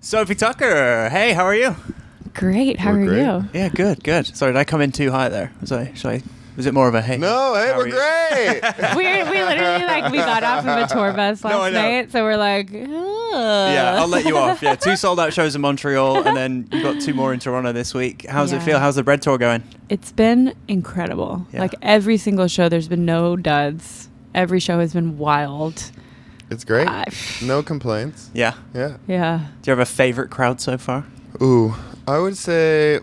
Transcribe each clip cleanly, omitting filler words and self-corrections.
Sofi Tukker. Hey, how are you? Great. How are you? Yeah, good. Sorry, did I come in too high there? Was it more of a hey? No, hey, we're great. we literally we got off of a tour bus last night, so we're like, ugh. Yeah, I'll let you off. Yeah, 2 sold-out shows in Montreal, and then you've got 2 more in Toronto this week. How's it feel? How's the Bread Tour going? It's been incredible. Yeah. Like every single show, there's been no duds. Every show has been wild. It's great. No complaints. Yeah. Yeah. Yeah. Do you have a favorite crowd so far? Ooh, I would say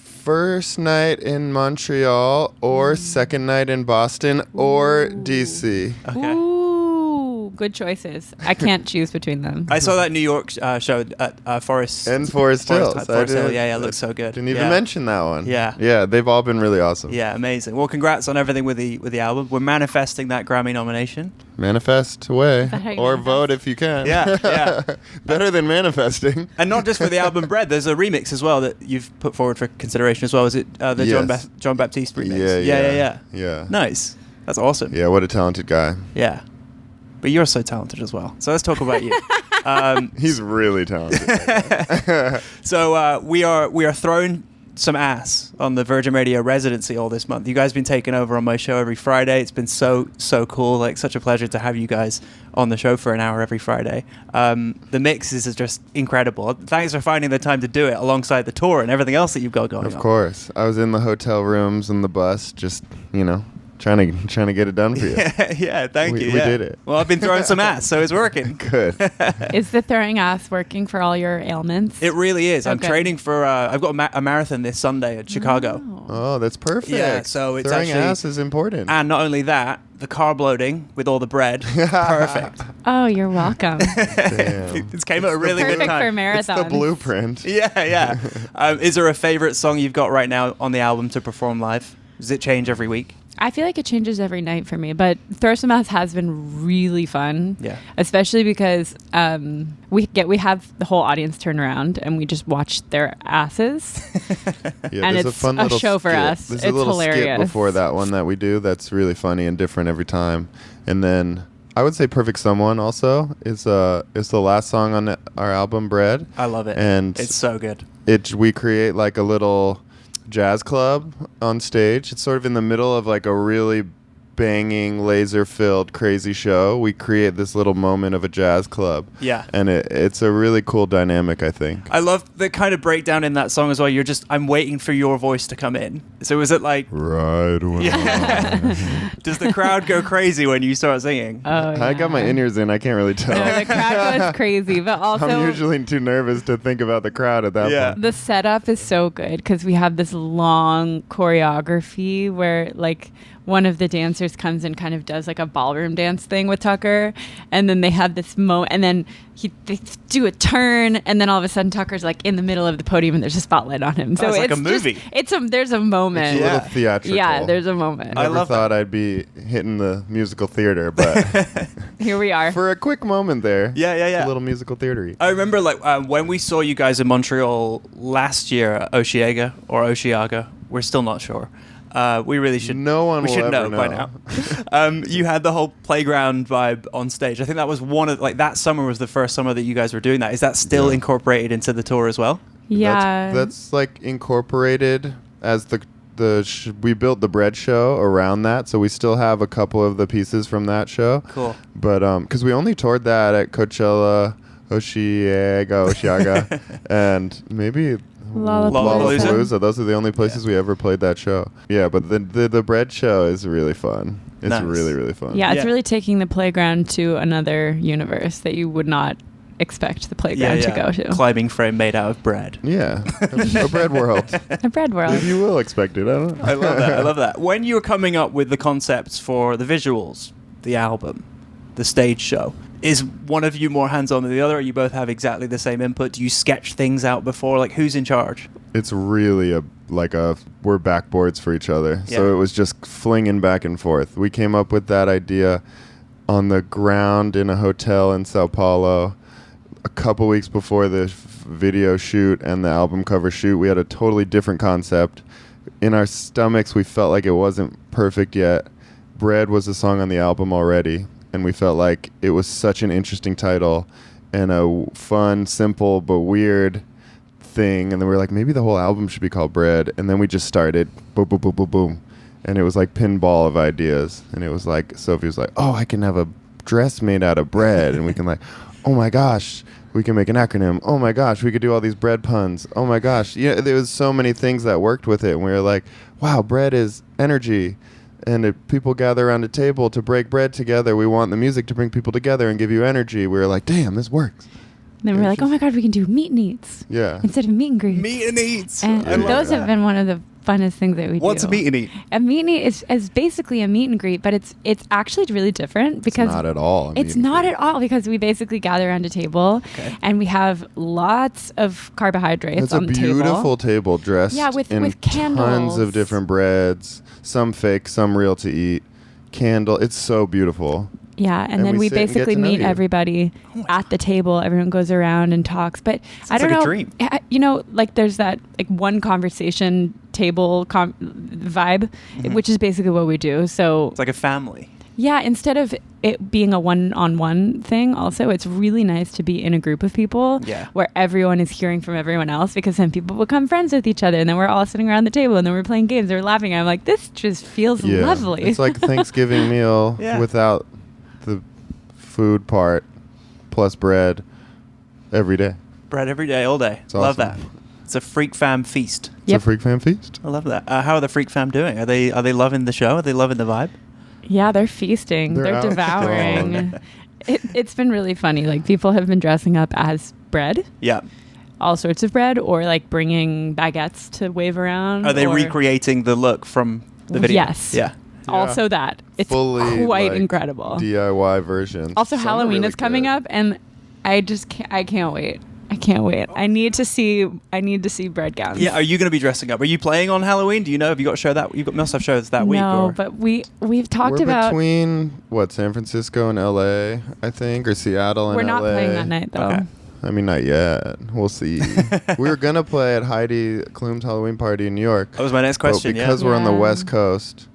first night in Montreal or second night in Boston or DC. Okay. Ooh, good choices. I can't choose between them. I saw that New York show at Forest. And Forest Hills. Forest Hill. Yeah, it looks so good. Didn't even mention that one. Yeah. Yeah, they've all been really awesome. Yeah, amazing. Well, congrats on everything with the album. We're manifesting that Grammy nomination. Manifest away. Is that how you Or manifest? vote if you can. Yeah. Better than manifesting. And not just for the album Bread, there's a remix as well that you've put forward for consideration as well. Is it the Yes. John Baptiste remix? Yeah. Nice. That's awesome. Yeah, what a talented guy. Yeah. But you're so talented as well. So let's talk about you. He's really talented. So we are throwing some ass on the Virgin Radio residency all this month. You guys have been taking over on my show every Friday. It's been so cool. Like, such a pleasure to have you guys on the show for an hour every Friday. The mixes are just incredible. Thanks for finding the time to do it alongside the tour and everything else that you've got going on. Of course. I was in the hotel rooms and the bus, just, trying to get it done for you. Yeah, thank you. We did it. Well, I've been throwing some ass, so it's working. Good. Is the throwing ass working for all your ailments? It really is. I'm Okay. training for, I've got a marathon this Sunday at Chicago. Oh, that's perfect. Yeah, so it's throwing actually- ass is important. And not only that, the carb loading with all the bread. Perfect. Oh, you're welcome. Damn. It came at a really good Perfect for time. It's marathons. the blueprint. Yeah. Is there a favorite song you've got right now on the album to perform live? Does it change every week? I feel like it changes every night for me, but Throw Some Ass has been really fun. Yeah. Especially because we have the whole audience turn around and we just watch their asses. Yeah, And there's it's fun a little show for skit. us. There's It's a little hilarious. skit before that one that we do that's really funny and different every time. And then I would say Perfect Someone also is the last song on our album Bread. I love it. And it's so good. We create like a little jazz club on stage. It's sort of in the middle of like a really banging, laser-filled, crazy show. We create this little moment of a jazz club. Yeah. And it's a really cool dynamic, I think. I love the kind of breakdown in that song as well. I'm waiting for your voice to come in. So is it like... Right when Does the crowd go crazy when you start singing? Oh, I got my in-ears in. I can't really tell. No, the crowd goes crazy, but also I'm usually too nervous to think about the crowd at that point. the setup is so good because we have this long choreography where like one of the dancers comes and kind of does like a ballroom dance thing with Tucker, and then they have this moment, and then they do a turn, and then all of a sudden Tucker's like in the middle of the podium and there's a spotlight on him. So it's like a just- movie. there's a moment. It's a little theatrical. Yeah, there's a moment. I Never love thought I'd be hitting the musical theater, but Here we are. for a quick moment there, Yeah. it's a little musical theater-y. I remember when we saw you guys in Montreal last year at Osheaga. We're still not sure. We really should. No one we will should ever know by now. You had the whole playground vibe on stage. I think that was one of that summer was the first summer that you guys were doing that. Is that still Yeah. incorporated into the tour as well? Yeah. That's like incorporated as we built the Bread show around that, so we still have a couple of the pieces from that show. Cool. But because we only toured that at Coachella, Osheaga, and maybe Lollapalooza. Those are the only places we ever played that show. Yeah, but the Bread show is really fun. It's Nice. really, really fun. Yeah, it's Yeah. really taking the playground to another universe that you would not expect the playground to go to. Climbing frame made out of bread. Yeah. A bread world. A bread world. If you will expect it. I don't know. I love that. When you were coming up with the concepts for the visuals, the album, the stage show, is one of you more hands-on than the other? Or you both have exactly the same input? Do you sketch things out before? Like, who's in charge? It's really we're backboards for each other. Yeah. So it was just flinging back and forth. We came up with that idea on the ground in a hotel in Sao Paulo a couple weeks before the video shoot and the album cover shoot. We had a totally different concept. In our stomachs, we felt like it wasn't perfect yet. Bread was a song on the album already, and we felt like it was such an interesting title. and a fun, simple but weird thing. And then we were like, maybe the whole album should be called Bread. And then we just started boom, boom, boom, boom, boom. And it was like pinball of ideas. And it was like, Sophie was like, oh, I can have a dress made out of bread. And we can like, oh my gosh, we can make an acronym. Oh my gosh, we could do all these bread puns. Oh my gosh. Yeah, there was so many things that worked with it. And we were like, wow, bread is energy. And if people gather around a table to break bread together, we want the music to bring people together and give you energy. We were like, damn, this works. Then we're like, oh my God, we can do meet and eats. Yeah. Instead of meet and greets. Meet and eats. And those have been one of the funnest things that we do. What's a meet and eat? A meet and eat is basically a meet and greet, but it's actually really different because it's not at all. It's not at all because we basically gather around a table and we have lots of carbohydrates on the table. It's a beautiful table dressed with in candles. Tons of different breads, some fake, some real to eat. Candle. It's so beautiful. Yeah, and then we basically meet everybody at the table. Everyone goes around and talks. But I don't know. Dream. You know, like there's that like one conversation table vibe, which is basically what we do. So it's like a family. Yeah, instead of it being a one-on-one thing, also it's really nice to be in a group of people where everyone is hearing from everyone else, because then people become friends with each other, and then we're all sitting around the table, and then we're playing games, and we're laughing. And I'm like, this just feels lovely. It's like a Thanksgiving meal without the food part, plus bread every day. Bread every day, all day. It's Love awesome. that. It's a Freak Fam feast. It's a Freak Fam feast. I love that. How are the Freak Fam doing? Are they loving the show? Are they loving the vibe? Yeah, they're feasting. They're devouring. It's been really funny. Like, people have been dressing up as bread. Yeah. All sorts of bread, or like bringing baguettes to wave around. Are they recreating the look from the video? Yes. Yeah. Also that. It's fully quite incredible. DIY version. Also, Halloween is coming up, and I can't wait. I can't wait. I need to see bread gowns. Yeah, are you going to be dressing up? Are you playing on Halloween? Do you know? Have you got a show that you must have shows that week? No, but we've talked about between San Francisco and LA, I think, or Seattle and LA. We're not playing that night though. Okay. I mean, not yet. We'll see. We were gonna play at Heidi Klum's Halloween party in New York. That was my next question. But because we're on the West Coast,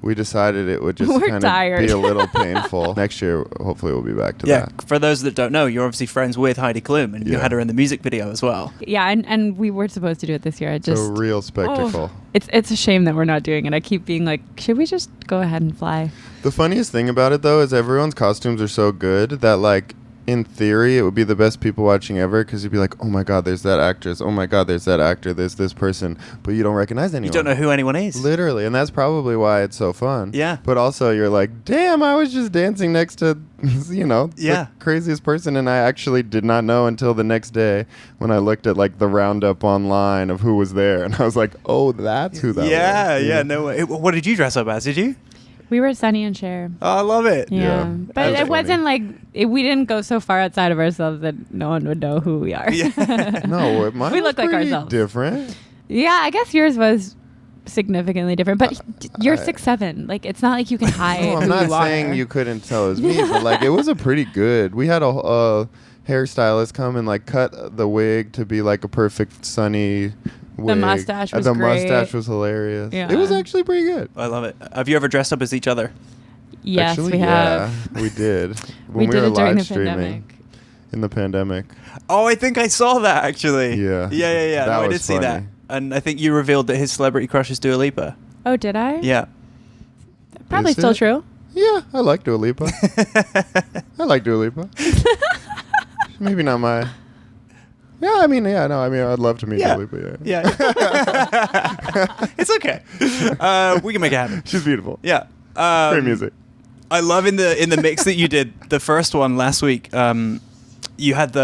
we decided it would just kind of be a little painful. Next year, hopefully, we'll be back to that. Yeah, for those that don't know, you're obviously friends with Heidi Klum, and you had her in the music video as well. Yeah, and we were supposed to do it this year. It's a real spectacle. It's a shame that we're not doing it. I keep being like, should we just go ahead and fly? The funniest thing about it, though, is everyone's costumes are so good that, like, in theory, it would be the best people watching ever, because you'd be like, oh my God, there's that actress. Oh my God, there's that actor. There's this person. But you don't recognize anyone. You don't know who anyone is. Literally. And that's probably why it's so fun. Yeah. But also you're like, damn, I was just dancing next to, the craziest person. And I actually did not know until the next day when I looked at like the roundup online of who was there. And I was like, oh, that's who that was. Yeah. No way. What did you dress up as? Did you? We were Sunny and Cher. Oh, I love it. Yeah. But it wasn't like, we didn't go so far outside of ourselves that no one would know who we are. Yeah. No, mine we was look like ourselves. Different. Yeah, I guess yours was significantly different. But you're 6'7". Like, it's not like you can hide who you are. I'm not saying you couldn't tell it was me, but like, it was a pretty good. We had a hairstylist come and like cut the wig to be like a perfect Sunny wig. The mustache was great. The mustache was hilarious. Yeah. It was actually pretty good. I love it. Have you ever dressed up as each other? Yes, actually, we have. Yeah, we did. We did were it during live the streaming pandemic. in the pandemic. Oh, I think I saw that actually. Yeah. Yeah. That I was did see that. funny. And I think you revealed that his celebrity crush is Dua Lipa. Oh, did I? Yeah. Probably Is still it? true. Yeah, I like Dua Lipa. I like Dua Lipa. Maybe not my... Yeah, I mean, I'd love to meet Dua Lipa, Yeah. It's okay. We can make it happen. She's beautiful. Yeah. Great music. I love in the mix that you did, the first one last week, you had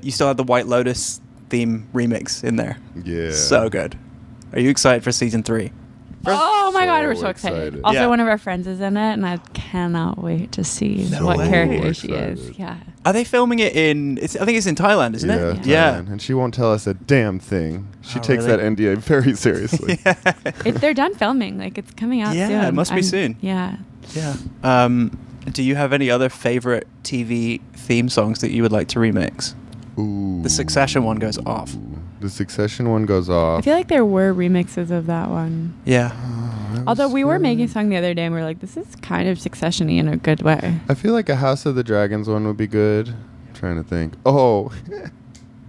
you still had the White Lotus theme remix in there. Yeah. So good. Are you excited for season 3? Oh my God, we're so excited. Also, Yeah. one of our friends is in it, and I cannot wait to see No what way. character she Excited. is. Yeah. Are they filming it I think it's in Thailand, isn't it? Yeah. And she won't tell us a damn thing. She Oh, takes really? that NDA very seriously. If they're done filming, like, it's coming out soon. Yeah, it must be soon. Yeah. Yeah. Do you have any other favorite TV theme songs that you would like to remix? Ooh. The Succession one goes off. The Succession one goes off. I feel like there were remixes of that one. Yeah. Although we were making a song the other day, and we were like, this is kind of Succession-y in a good way. I feel like a House of the Dragons one would be good. I'm trying to think. Oh,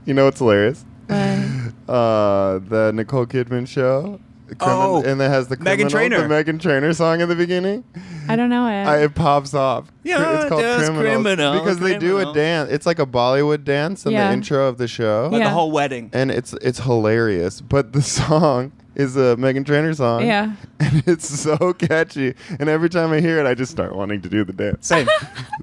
you know what's hilarious? The Nicole Kidman show. And it has the Meghan Trainor. The Meghan Trainor song in the beginning. I don't know it. It pops off. Yeah, it's called just Criminal. because they do a dance. It's like a Bollywood dance in the intro of the show. Like Yeah. the whole wedding. And it's hilarious. But the song is a Meghan Trainor song. Yeah. And it's so catchy. And every time I hear it, I just start wanting to do the dance. Same.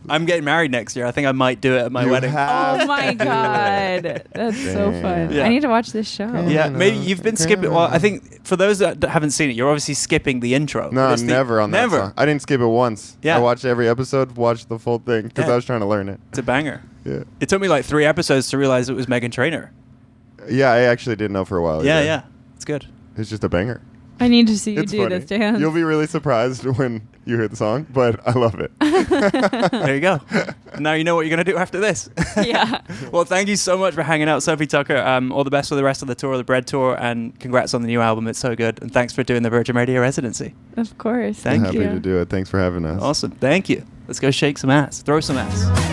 I'm getting married next year. I think I might do it at my You wedding. have Oh my to do God. it. That's so fun. Yeah. I need to watch this show. Yeah, Criminal, maybe you've been skipping. Well, I think for those that haven't seen it, you're obviously skipping the intro. No, It's never on that never. song. I didn't skip it once. Yeah. I watched every episode, watched the full thing because Yeah. I was trying to learn it. It's a banger. Yeah. It took me like 3 episodes to realize it was Meghan Trainor. Yeah, I actually didn't know for a while. Yeah, either. yeah. It's good. It's just a banger. I need to see you It's do funny. this dance. You'll be really surprised when you hear the song, but I love it. There you go. Now you know what you're going to do after this. Yeah. Well, thank you so much for hanging out, Sofi Tukker. All the best for the rest of the tour, the Bread Tour, and congrats on the new album. It's so good. And thanks for doing the Virgin Radio residency. Of course. Thank I'm happy you. to do it. Thanks for having us. Awesome. Thank you. Let's go shake some ass. Throw some ass.